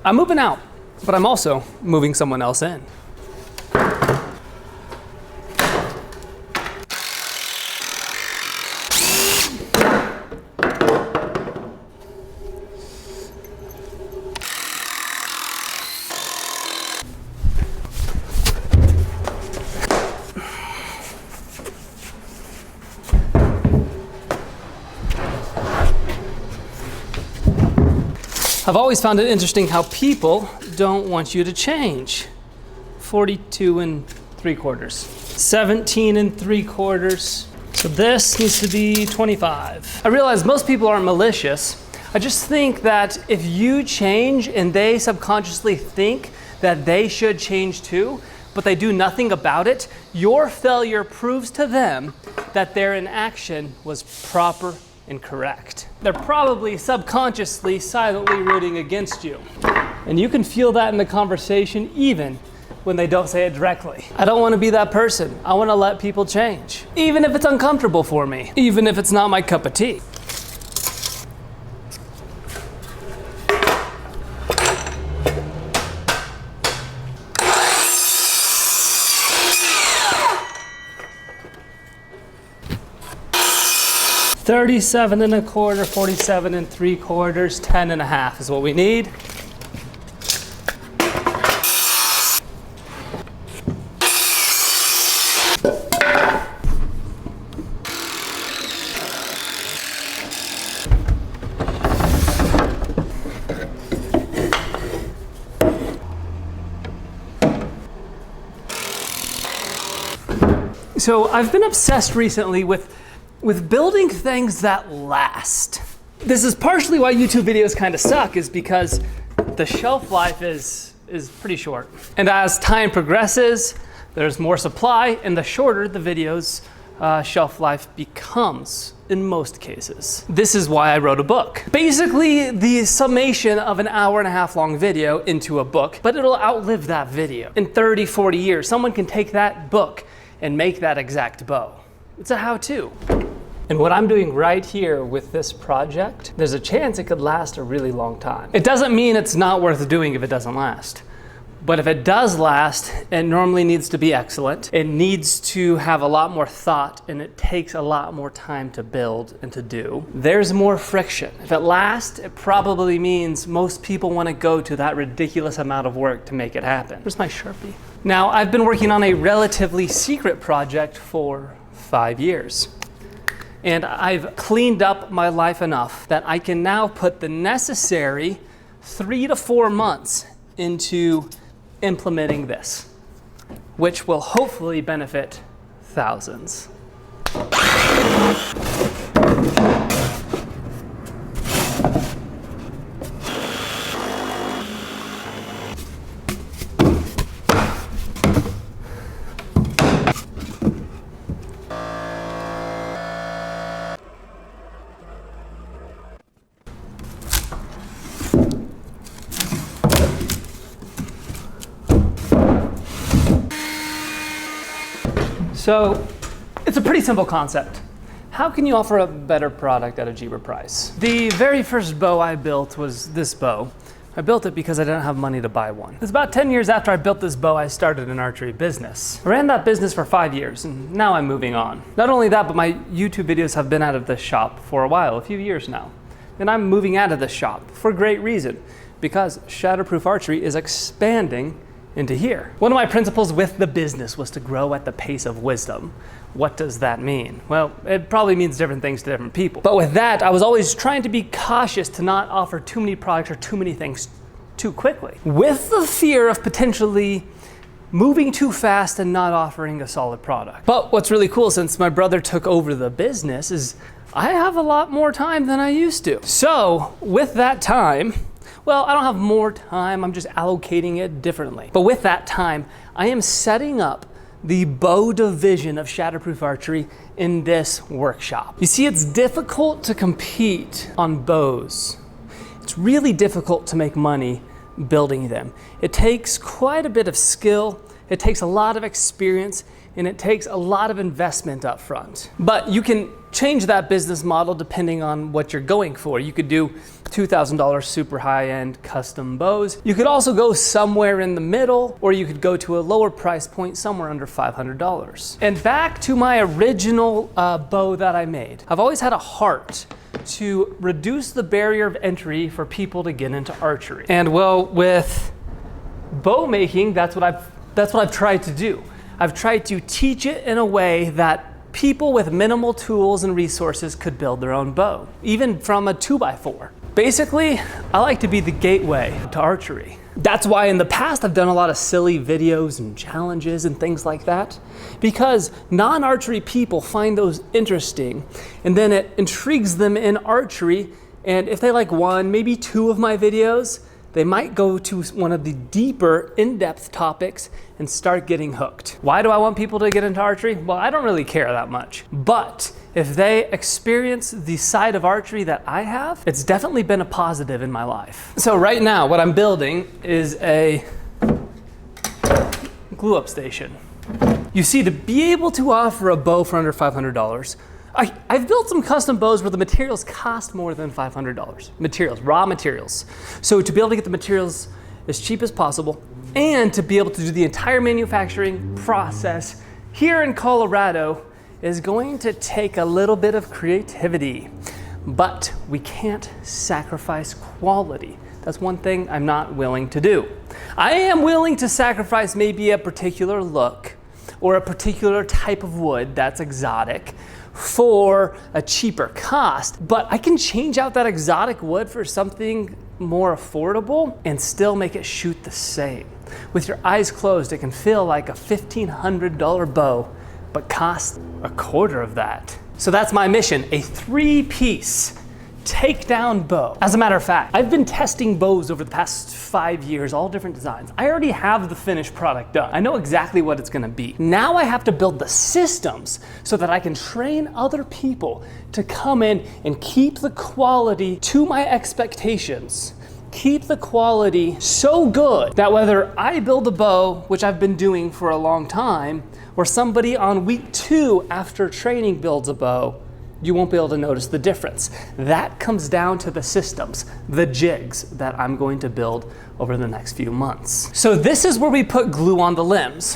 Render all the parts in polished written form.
I'm moving out, but I'm also moving someone else in. I've always found it interesting how people don't want you to change. 42 3/4, 17 3/4. So this needs to be 25. I realize most people aren't malicious. I just think that if you change and they subconsciously think that they should change too, but they do nothing about it, your failure proves to them that their inaction was proper and correct. They're probably subconsciously, silently rooting against you. And you can feel that in the conversation even when they don't say it directly. I don't want to be that person. I want to let people change. Even if it's uncomfortable for me. Even if it's not my cup of tea. $37 1/4, 47 3/4, 10 1/2 is what we need. So I've been obsessed recently with building things that last. This is partially why YouTube videos kind of suck, is because the shelf life is pretty short. And as time progresses, there's more supply, and the shorter the video's shelf life becomes in most cases. This is why I wrote a book. Basically, the summation of an hour-and-a-half long video into a book, but it'll outlive that video. In 30, 40 years, someone can take that book and make that exact bow. It's a how-to. And what I'm doing right here with this project, there's a chance it could last a really long time. It doesn't mean it's not worth doing if it doesn't last. But if it does last, it normally needs to be excellent. It needs to have a lot more thought, and it takes a lot more time to build and to do. There's more friction. If it lasts, it probably means most people want to go to that ridiculous amount of work to make it happen. Where's my Sharpie? Now, I've been working on a relatively secret project for 5 years. And I've cleaned up my life enough that I can now put the necessary 3 to 4 months into implementing this, which will hopefully benefit thousands. So it's a pretty simple concept. How can you offer a better product at a cheaper price? The very first bow I built was this bow. I built it because I didn't have money to buy one. It's about 10 years after I built this bow, I started an archery business. I ran that business for 5 years, and now I'm moving on. Not only that, but my YouTube videos have been out of this shop for a while, a few years now. And I'm moving out of this shop for a great reason, because Shatterproof Archery is expanding into here. One of my principles with the business was to grow at the pace of wisdom. What does that mean? Well, it probably means different things to different people. But with that, I was always trying to be cautious to not offer too many products or too many things too quickly, with the fear of potentially moving too fast and not offering a solid product. But what's really cool, since my brother took over the business, is I have a lot more time than I used to. So with that time, well, I don't have more time, I'm just allocating it differently. But with that time, I am setting up the bow division of Shatterproof Archery in this workshop. You see, it's difficult to compete on bows. It's really difficult to make money building them. It takes quite a bit of skill, it takes a lot of experience, and it takes a lot of investment up front. But you can change that business model depending on what you're going for. You could do $2,000 super high-end custom bows. You could also go somewhere in the middle, or you could go to a lower price point somewhere under $500. And back to my original bow that I made. I've always had a heart to reduce the barrier of entry for people to get into archery. And well, with bow making, that's what I've tried to do. I've tried to teach it in a way that people with minimal tools and resources could build their own bow, even from a 2x4. Basically, I like to be the gateway to archery. That's why in the past I've done a lot of silly videos and challenges and things like that, because non-archery people find those interesting, and then it intrigues them in archery, and if they like one, maybe two of my videos, they might go to one of the deeper, in-depth topics and start getting hooked. Why do I want people to get into archery? Well, I don't really care that much. But if they experience the side of archery that I have, it's definitely been a positive in my life. So right now, what I'm building is a glue-up station. You see, to be able to offer a bow for under $500, I've built some custom bows where the materials cost more than $500. Materials, raw materials. So to be able to get the materials as cheap as possible and to be able to do the entire manufacturing process here in Colorado is going to take a little bit of creativity, but we can't sacrifice quality. That's one thing I'm not willing to do. I am willing to sacrifice maybe a particular look or a particular type of wood that's exotic for a cheaper cost, but I can change out that exotic wood for something more affordable and still make it shoot the same. With your eyes closed, it can feel like a $1,500 bow, but cost a quarter of that. So that's my mission, a 3-piece takedown bow. As a matter of fact, I've been testing bows over the past 5 years, all different designs. I already have the finished product done. I know exactly what it's gonna be. Now I have to build the systems so that I can train other people to come in and keep the quality to my expectations. Keep the quality so good that whether I build a bow, which I've been doing for a long time, or somebody on week 2 after training builds a bow, you won't be able to notice the difference. That comes down to the systems, the jigs that I'm going to build over the next few months. So this is where we put glue on the limbs.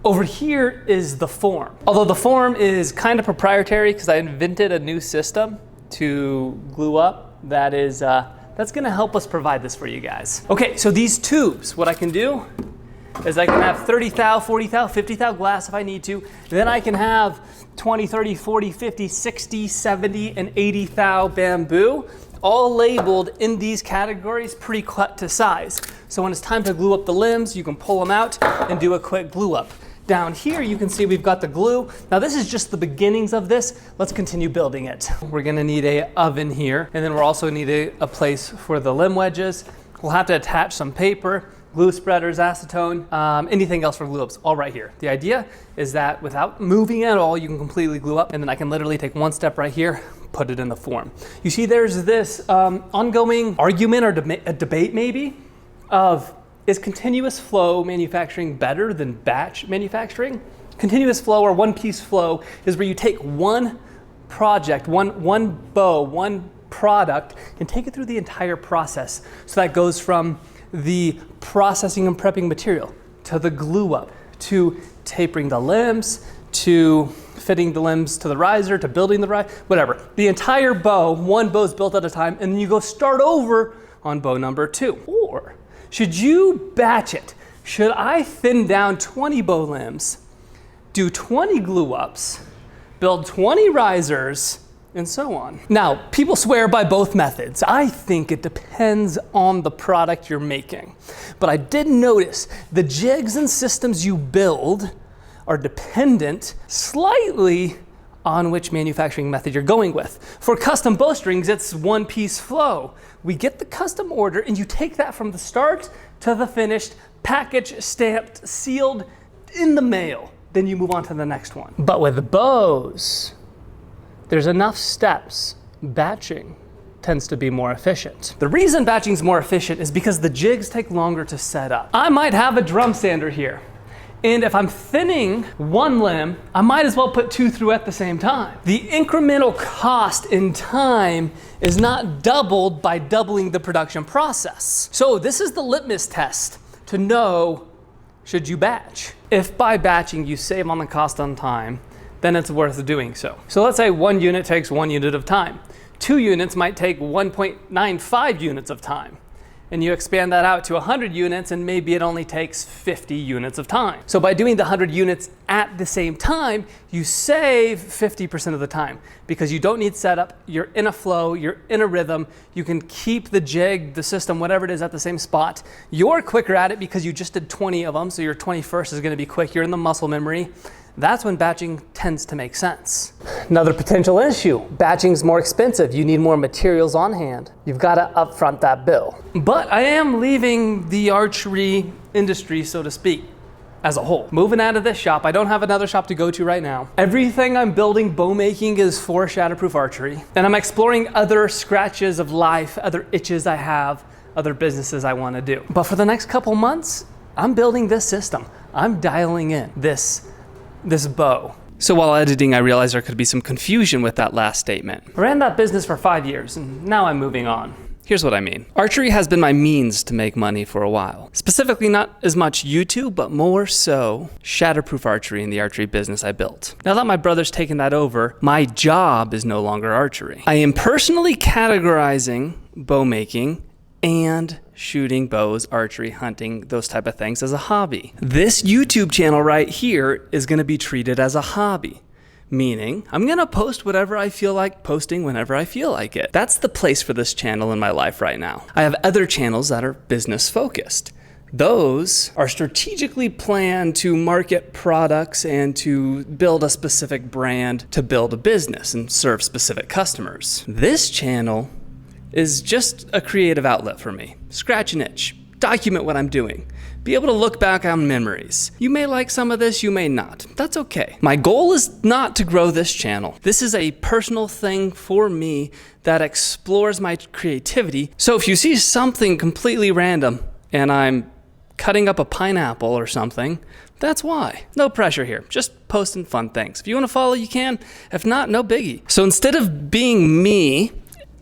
Over here is the form. Although the form is kind of proprietary because I invented a new system to glue up that's gonna help us provide this for you guys. Okay, so these tubes, what I can do is I can have 30 thou, 40 thou, 50 thou glass if I need to. Then I can have 20, 30, 40, 50, 60, 70, and 80 thou bamboo, all labeled in these categories, pre-cut to size. So when it's time to glue up the limbs, you can pull them out and do a quick glue up. Down here, you can see we've got the glue. Now this is just the beginnings of this. Let's continue building it. We're gonna need an oven here, and then we'll also need a place for the limb wedges. We'll have to attach some paper, glue spreaders, acetone, anything else for glue ups, all right here. The idea is that without moving at all, you can completely glue up, and then I can literally take one step right here, put it in the form. You see there's this ongoing argument or a debate maybe of, is continuous flow manufacturing better than batch manufacturing? Continuous flow or one-piece flow is where you take one project, one bow, one product, and take it through the entire process. So that goes from the processing and prepping material, to the glue up, to tapering the limbs, to fitting the limbs to the riser, to building the riser, whatever. The entire bow, one bow is built at a time, and then you go start over on bow number 2. Or should you batch it? Should I thin down 20 bow limbs, do 20 glue ups, build 20 risers, and so on? Now, people swear by both methods. I think it depends on the product you're making. But I did notice the jigs and systems you build are dependent slightly on which manufacturing method you're going with. For custom bowstrings, it's one-piece flow. We get the custom order and you take that from the start to the finished, packaged, stamped, sealed, in the mail. Then you move on to the next one. But with bows, there's enough steps. Batching tends to be more efficient. The reason batching is more efficient is because the jigs take longer to set up. I might have a drum sander here, And if I'm thinning one limb, I might as well put 2 through at the same time. The incremental cost in time is not doubled by doubling the production process. So this is the litmus test to know, should you batch? If by batching you save on the cost on time, then it's worth doing so. So let's say 1 unit takes 1 unit of time. 2 units might take 1.95 units of time. And you expand that out to 100 units and maybe it only takes 50 units of time. So by doing the 100 units at the same time, you save 50% of the time because you don't need setup, you're in a flow, you're in a rhythm, you can keep the jig, the system, whatever it is at the same spot. You're quicker at it because you just did 20 of them, so your 21st is gonna be quick, you're in the muscle memory. That's when batching tends to make sense. Another potential issue, batching's more expensive. You need more materials on hand. You've got to upfront that bill. But I am leaving the archery industry, so to speak, as a whole. Moving out of this shop, I don't have another shop to go to right now. Everything I'm building bow making is for Shatterproof Archery. And I'm exploring other scratches of life, other itches I have, other businesses I want to do. But for the next couple months, I'm building this system. I'm dialing in this bow. So while editing, I realized there could be some confusion with that last statement. I ran that business for 5 years and now I'm moving on. Here's what I mean. Archery has been my means to make money for a while. Specifically not as much YouTube, but more so Shatterproof Archery and the archery business I built. Now that my brother's taken that over, my job is no longer archery. I am personally categorizing bow making and shooting bows, archery, hunting, those type of things as a hobby. This YouTube channel right here is gonna be treated as a hobby, meaning I'm gonna post whatever I feel like posting whenever I feel like it. That's the place for this channel in my life right now. I have other channels that are business focused. Those are strategically planned to market products and to build a specific brand to build a business and serve specific customers. This channel is just a creative outlet for me. Scratch an itch, document what I'm doing, be able to look back on memories. You may like some of this, you may not. That's okay. My goal is not to grow this channel. This is a personal thing for me that explores my creativity. So if you see something completely random and I'm cutting up a pineapple or something, that's why. No pressure here, just posting fun things. If you wanna follow, you can. If not, no biggie. So instead of being me,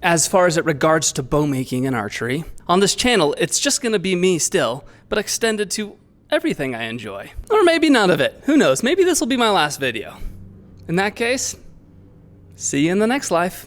as far as it regards to bow making and archery, on this channel, it's just gonna be me still, but extended to everything I enjoy. Or maybe none of it, who knows? Maybe this will be my last video. In that case, see you in the next life.